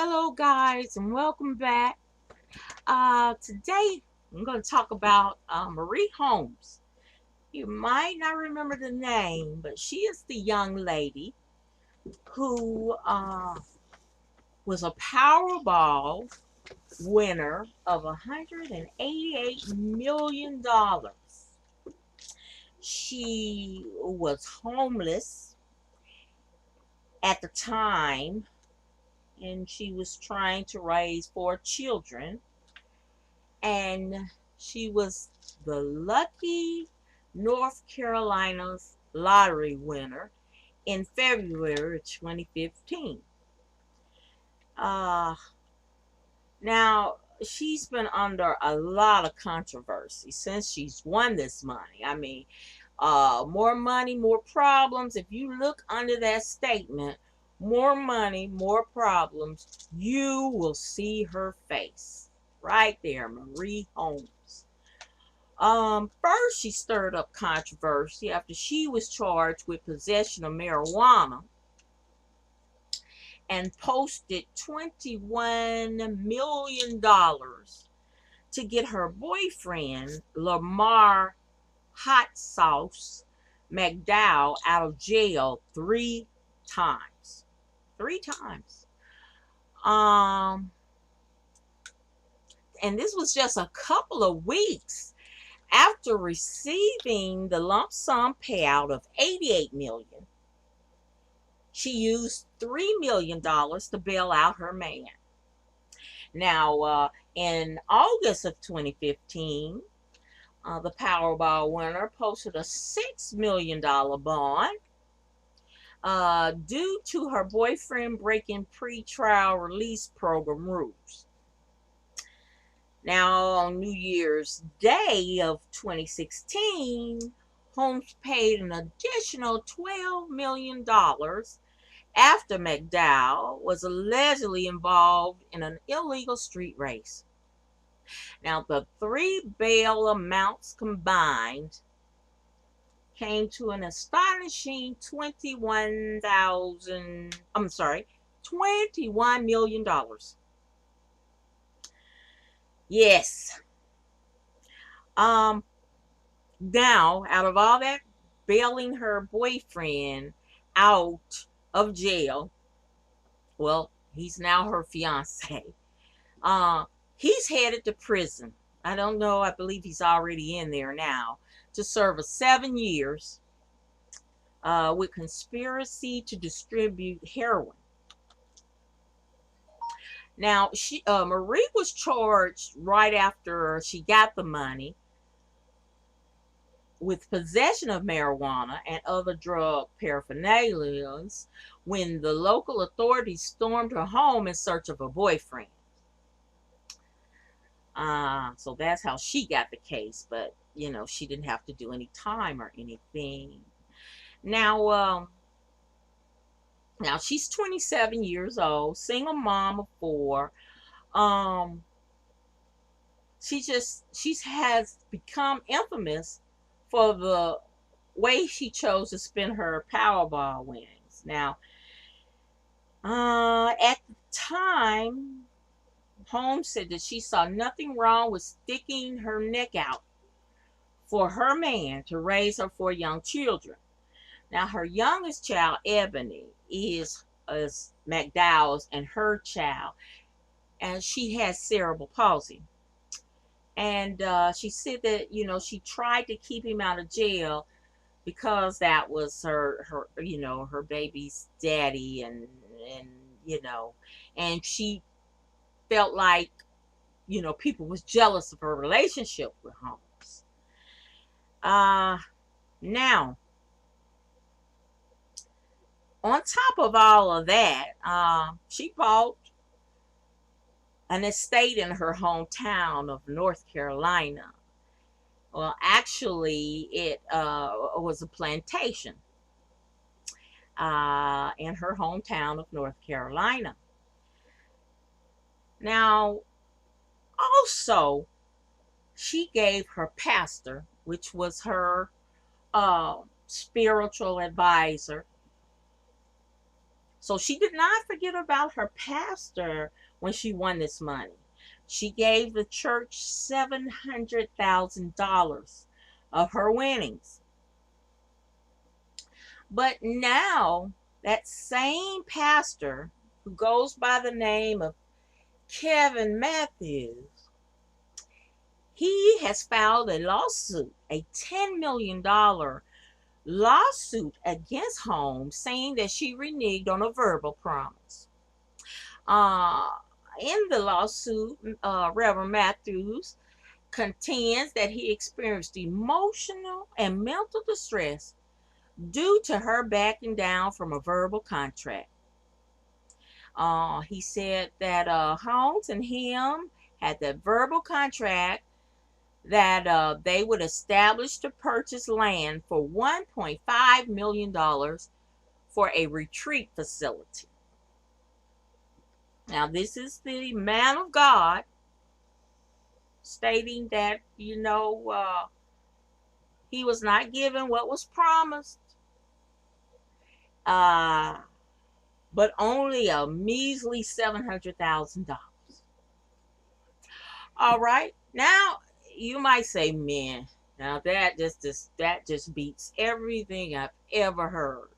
Hello, guys, and welcome back. Today I'm going to talk about Marie Holmes. You might not remember the name, but she is the young lady who was a Powerball winner of $188 million. She was homeless at the time, and she was trying to raise 4 children, and she was the lucky North Carolina's lottery winner in February of 2015. Uh, Now, she's been under a lot of controversy since she's won this money. I mean, more money, more problems. If you look under that statement, more money, more problems, you will see her face right there, Marie Holmes. First, she stirred up controversy after she was charged with possession of marijuana and posted $21 million to get her boyfriend, Lamar Hot Sauce McDowell, out of jail 3 times. 3 times. Um, and this was just a couple of weeks after receiving the lump sum payout of $88 million. She used $3 million to bail out her man. Now, in August of 2015, the Powerball winner posted a $6 million bond due to her boyfriend breaking pre-trial release program rules. Now, on New Year's Day of 2016, Holmes paid an additional $12 million after McDowell was allegedly involved in an illegal street race. Now, the three bail amounts combined came to an astonishing $21 million. Yes. Now, out of all that, bailing her boyfriend out of jail, well, he's now her fiance. He's headed to prison. I don't know, I believe he's already in there now, to serve 7 years with conspiracy to distribute heroin. Now, Marie was charged right after she got the money with possession of marijuana and other drug paraphernalia when the local authorities stormed her home in search of her boyfriend. So that's how she got the case, but she didn't have to do any time or anything. Now, now she's 27 years old, single mom of 4. She has become infamous for the way she chose to spend her Powerball winnings. Now, at the time, Holmes said that she saw nothing wrong with sticking her neck out for her man to raise her 4 young children. Now, her youngest child, Ebony, is McDowell's and her child, and she has cerebral palsy. And she said that she tried to keep him out of jail because that was her baby's daddy, and and she felt like people was jealous of her relationship with Holmes. Now, on top of all of that, she bought an estate in her hometown of North Carolina. Well, actually, it was a plantation in her hometown of North Carolina. Now, also, she gave her pastor, which was her spiritual advisor, So she did not forget about her pastor when she won this money. She gave the church $700,000 of her winnings. But now, that same pastor who goes by the name of Kevin Matthews, he has filed a lawsuit, a $10 million lawsuit against Holmes, saying that she reneged on a verbal promise. Uh, in the lawsuit, Reverend Matthews contends that he experienced emotional and mental distress due to her backing down from a verbal contract. He said that Holmes and him had that verbal contract that they would establish to purchase land for $1.5 million for a retreat facility. Now, this is the man of God stating that, he was not given what was promised, but only a measly $700,000. All right. Now, you might say, man, now that just beats everything I've ever heard.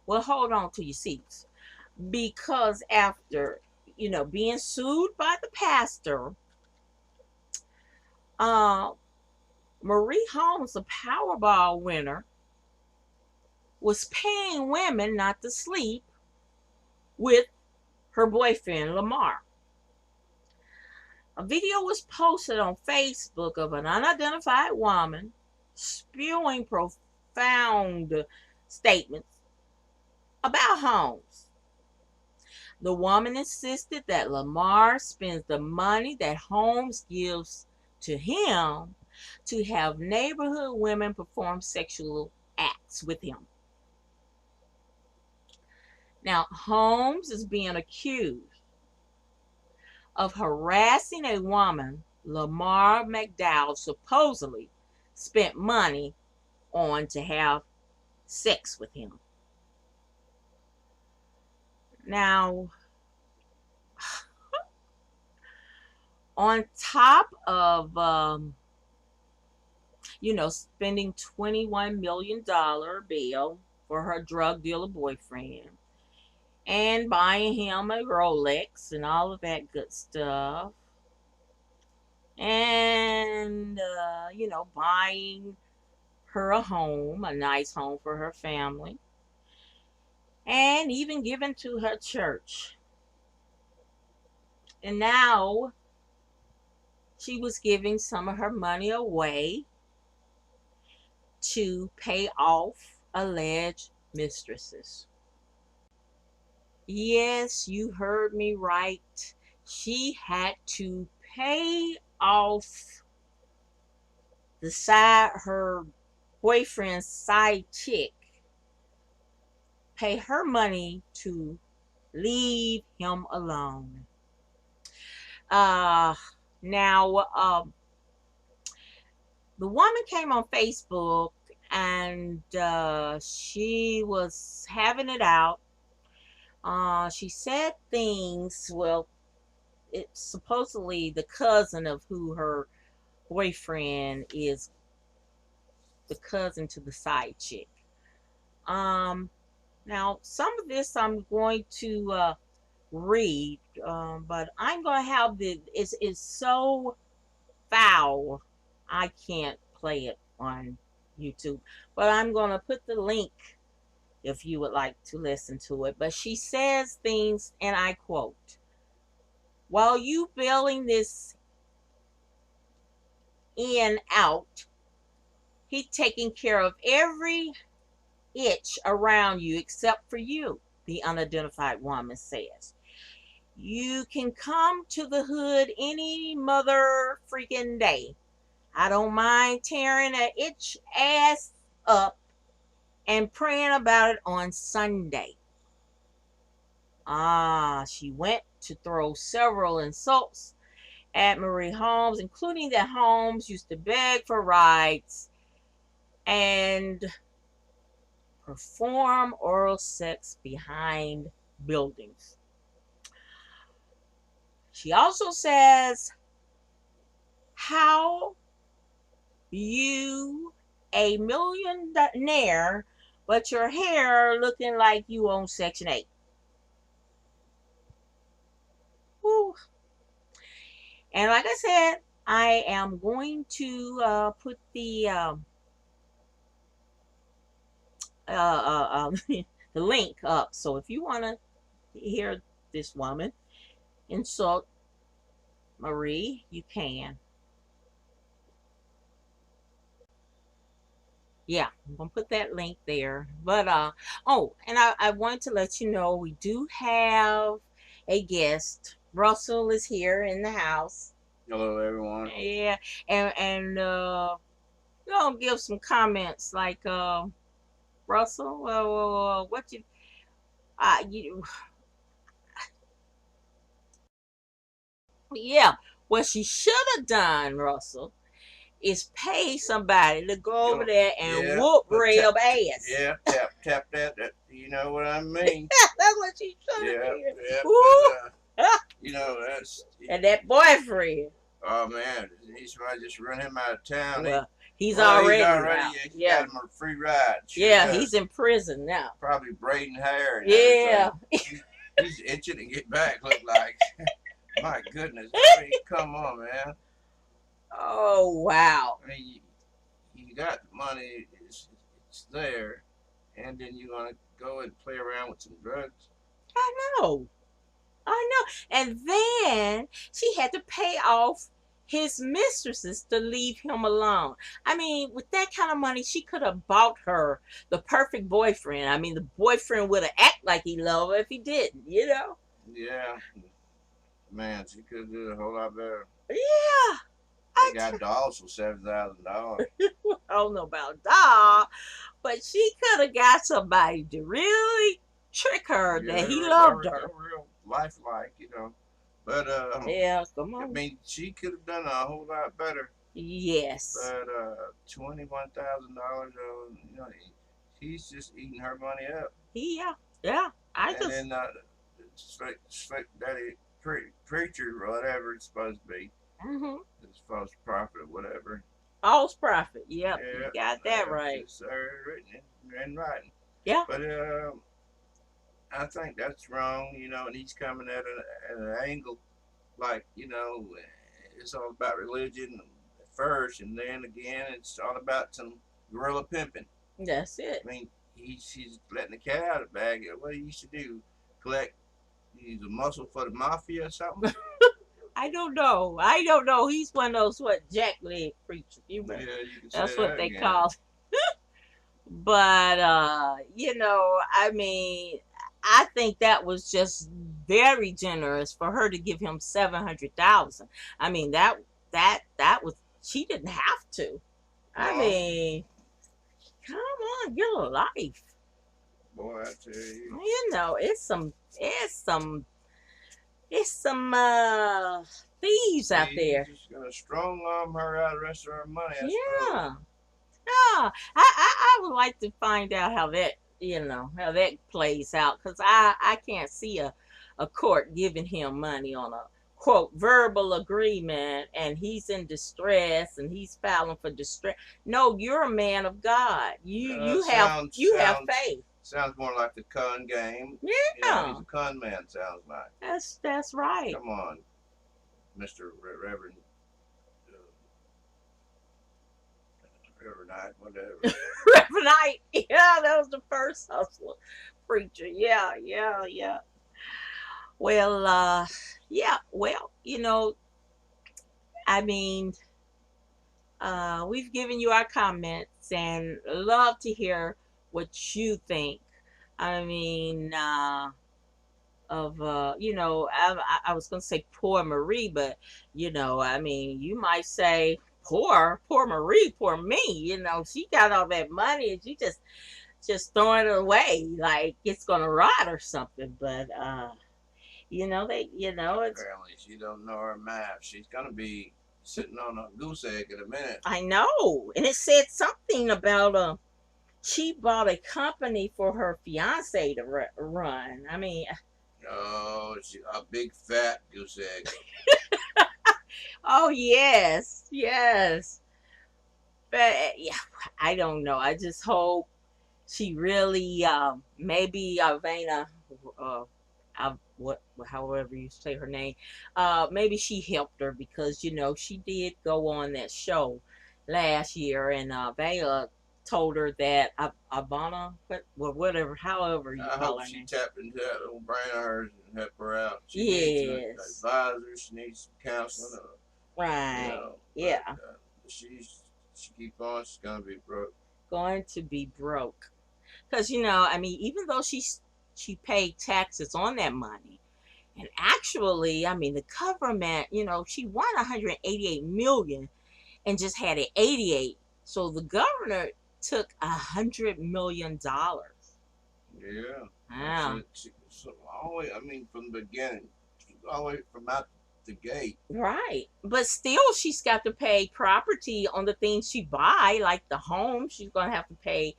Well, hold on to your seats. Because after, being sued by the pastor, Marie Holmes, the Powerball winner, was paying women not to sleep with her boyfriend, Lamar. A video was posted on Facebook of an unidentified woman spewing profound statements about Holmes. The woman insisted that Lamar spends the money that Holmes gives to him to have neighborhood women perform sexual acts with him. Now, Holmes is being accused of harassing a woman Lamar McDowell supposedly spent money on to have sex with him. Now, on top of spending $21 million bill for her drug dealer boyfriend and buying him a Rolex and all of that good stuff, and buying her a home, a nice home for her family, and even giving to her church. And now she was giving some of her money away to pay off alleged mistresses. Yes, you heard me right. She had to pay off her boyfriend's side chick, pay her money to leave him alone. Now, the woman came on Facebook and she was having it out. She said things, well, it's supposedly the cousin of who her boyfriend is, the cousin to the side chick. Now, some of this I'm going to read, but I'm going to have it's so foul, I can't play it on YouTube. But I'm going to put the link if you would like to listen to it. But she says things, and I quote, "While you bailing this in out, he taking care of every itch around you except for you," the unidentified woman says. "You can come to the hood any mother freaking day. I don't mind tearing an itch ass up and praying about it on Sunday." She went to throw several insults at Marie Holmes, including that Holmes used to beg for rides and perform oral sex behind buildings. She also says, how you a millionaire, but your hair looking like you own Section 8. Woo. And like I said, I am going to put the link up. So if you want to hear this woman insult Marie, you can. Yeah, I'm gonna put that link there. But oh, and I want to let you know we do have a guest. Russell is here in the house. Hello, everyone. Yeah, and we're gonna give some comments like Russell. What you yeah, what she should have done, Russell, is pay somebody to go over there and whoop Reb ass. Yeah, tap that. You know what I mean? That's what she should have done. That's and that boyfriend. Oh man, he's might just run him out of town. Well, he's already out. Got him a free ride. He's in prison now. Probably braiding hair. And he's itching to get back. Look like. My goodness, I mean, come on, man. Oh wow! I mean, you got the money, it's there, and then you want to go and play around with some drugs. I know, and then she had to pay off his mistresses to leave him alone. I mean, with that kind of money, she could have bought her the perfect boyfriend. I mean, the boyfriend would have acted like he loved her if he didn't, Yeah. Man, she could do a whole lot better. Yeah. They got dolls for $7,000. I don't know about doll, but she could have got somebody to really trick her that he loved her. Real lifelike, But yeah, come on. I mean, she could have done a whole lot better. Yes. But $21,000, he's just eating her money up. Yeah. Then slick daddy preacher or whatever it's supposed to be. Mm-hmm. It's false prophet or whatever. False prophet. Yep. You got that right. It's written in writing. Yeah. But I think that's wrong, and he's coming at an angle like, it's all about religion first, and then again it's all about some guerrilla pimping. That's it. I mean, he's letting the cat out of the bag. What he used to do, he's a muscle for the mafia or something. I don't know. He's one of those jackleg preachers. That's what they call. But I mean, I think that was just very generous for her to give him $700,000. I mean, that was, she didn't have to. I mean, come on, get a life. Boy, I tell you. It's some thieves out there. Just gonna strong arm her out the rest of her money. I would like to find out how that plays out, because I can't see a court giving him money on a quote verbal agreement, and he's in distress and he's filing for distress. No, you're a man of God. You have faith. Sounds more like the con game. Yeah. He's a con man, sounds like. That's right. Come on, Mr. Reverend. Reverend Knight, whatever. Reverend Knight. Yeah, that was the first hustler preacher. Yeah. Well, I mean, we've given you our comments and love to hear what you think. I mean, I was gonna say poor Marie, but I mean, you might say poor Marie, poor me. She got all that money and she just throwing it away like it's gonna rot or something. But it's apparently she don't know her math. She's gonna be sitting on a goose egg in a minute. I know, and it said something about She bought a company for her fiance to run. I mean, Oh, a big fat goose egg. oh yes, yes. But yeah, I don't know. I just hope she really, maybe Alvena, uh, what, however you say her name, maybe she helped her because she did go on that show last year, and Vela told her that Ivana, whatever, however you I call hope her she name. tapped into that little brain of hers and helped her out. She needs an Yes, advisor. She needs some counseling. right, But yeah, she keep on. She's gonna be broke. going to be broke because I mean, even though she paid taxes on that money. And actually, I mean, the government, she won 188 million and just had it 88. So the governor took $100 million. Yeah, that's Wow. it. So always, I mean, from the beginning, all the way from out the gate. Right. But still, she's got to pay property on the things she buy, like the home. She's going to have to pay,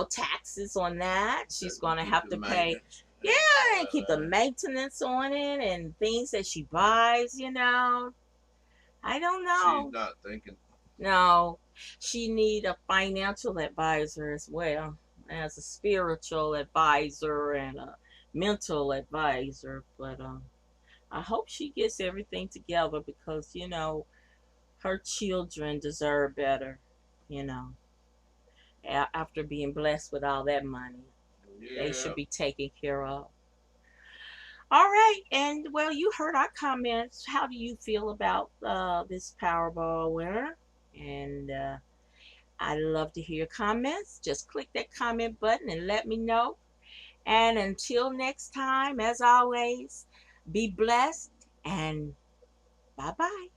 taxes on that. She's going to Keep have the to pay, maintenance yeah, and all and that keep the there. maintenance on it and things that she buys. I don't She's know. not thinking. No, she need a financial advisor as well as a spiritual advisor and a mental advisor. But I hope she gets everything together because her children deserve better. You know, after being blessed with all that money, they should Yeah. be taken care of. All right, and well, you heard our comments. How do you feel about this Powerball winner? And I'd love to hear your comments. Just click that comment button and let me know. And until next time, as always, be blessed and bye bye.